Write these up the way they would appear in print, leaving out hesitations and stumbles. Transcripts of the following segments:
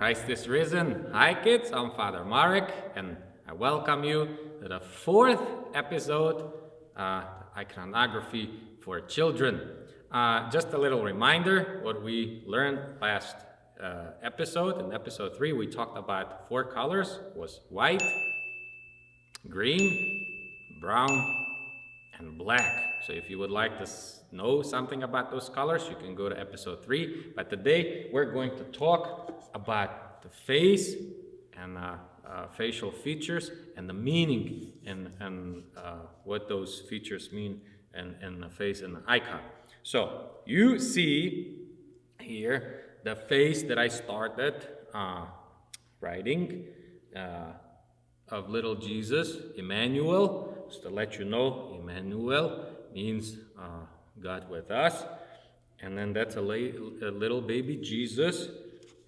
Christ is risen. Hi kids, I'm Father Marek, and I welcome you to the fourth episode, Iconography for Children. Just a little reminder, what we learned last episode, in episode 3, we talked about 4 colors, was white, green, brown, and black. So if you would like to know something about those colors, you can go to episode 3. But today we're going to talk about the face and facial features and the meaning and what those features mean in the face and the icon. So you see here the face that I started writing of little Jesus, Emmanuel. Just to let you know, Emmanuel means God with us. And then that's a little baby Jesus,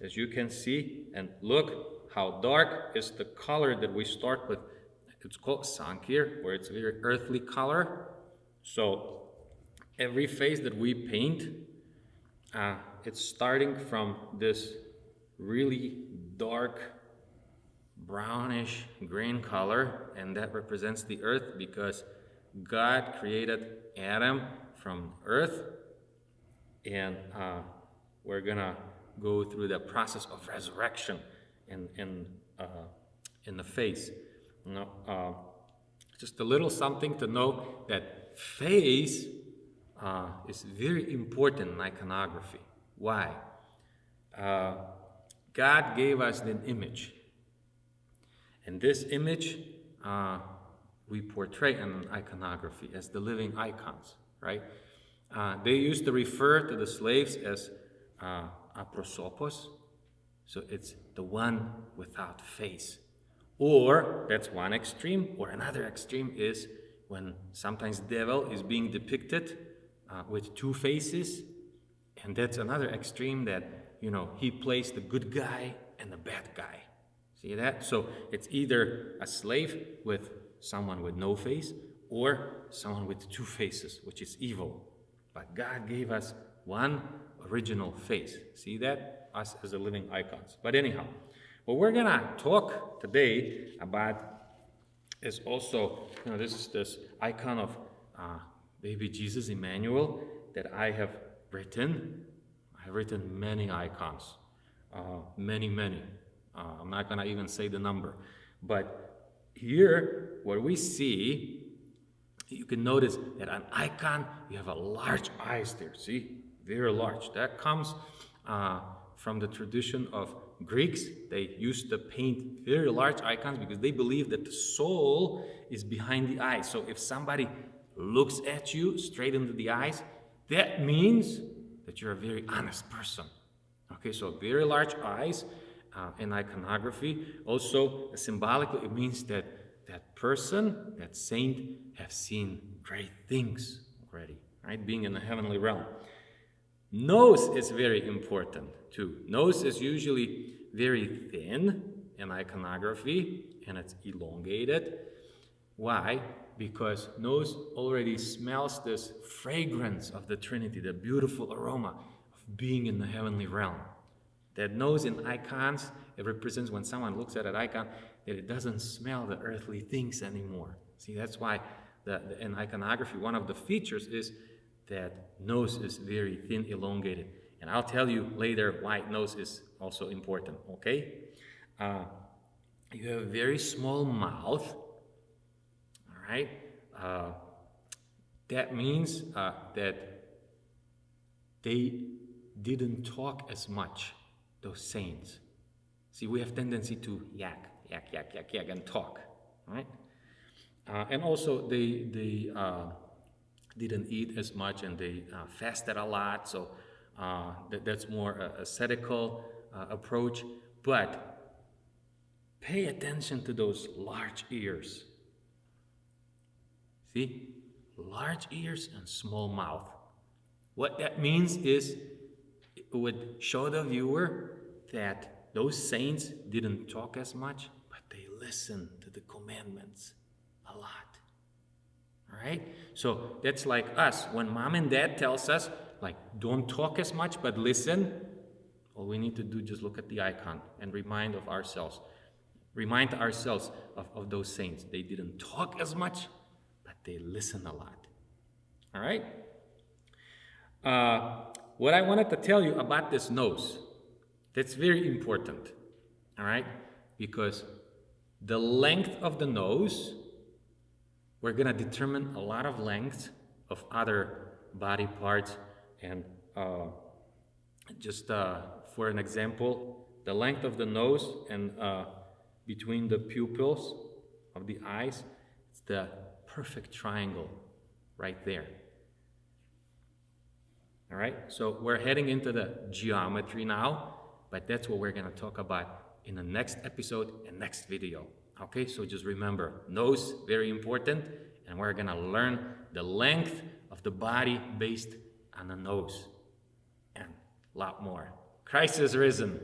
as you can see. And look how dark is the color that we start with. It's called Sankir, where it's a very earthly color. So every face that we paint, it's starting from this really dark brownish green color, and that represents the earth because God created Adam from earth, and we're gonna go through the process of resurrection in the face. Just a little something to know that face is very important in iconography. Why? God gave us an image. And this image we portray in iconography as the living icons, right? They used to refer to the slaves as aprosopos, so it's the one without face. Or that's one extreme, or another extreme is when sometimes devil is being depicted with 2 faces, and that's another extreme that, he plays the good guy and the bad guy. See that? So it's either a slave with someone with no face or someone with 2 faces, which is evil. But God gave us one original face. See that? Us as the living icons. But anyhow, what we're going to talk today about is also, this is this icon of baby Jesus, Emmanuel, that I have written. I have written many icons, many. I'm not going to even say the number. But here, what we see, you can notice that an icon, you have a large eyes there. See? Very large. That comes from the tradition of Greeks. They used to paint very large icons because they believe that the soul is behind the eyes. So if somebody looks at you straight into the eyes, that means that you're a very honest person. Okay, so very large eyes. In iconography, also symbolically, it means that that person, that saint, have seen great things already, right? Being in the heavenly realm. Nose is very important too. Nose is usually very thin in iconography, and it's elongated. Why? Because nose already smells this fragrance of the Trinity, the beautiful aroma of being in the heavenly realm. That nose in icons, it represents when someone looks at an icon that it doesn't smell the earthly things anymore. See, that's why in iconography, one of the features is that nose is very thin, elongated. And I'll tell you later why nose is also important, okay? You have a very small mouth, all right? That means that they didn't talk as much, those saints. See, we have tendency to yak, and talk, right? And also, they didn't eat as much, and they fasted a lot, so that's more a ascetical approach. But pay attention to those large ears. See? Large ears and small mouth. What that means is it would show the viewer that those saints didn't talk as much, but they listened to the commandments a lot. All right? So that's like us. When mom and dad tells us, like, don't talk as much, but listen, All we need to do, just look at the icon and remind ourselves of those saints. They didn't talk as much, but they listened a lot. All right? What I wanted to tell you about this nose, that's very important. All right? Because the length of the nose, we're going to determine a lot of lengths of other body parts. And just for an example, the length of the nose and between the pupils of the eyes, it's the perfect triangle right there. All right, so we're heading into the geometry now, but that's what we're going to talk about in the next episode and next video. Okay, so just remember, nose, very important, and we're going to learn the length of the body based on the nose and a lot more. Christ is risen.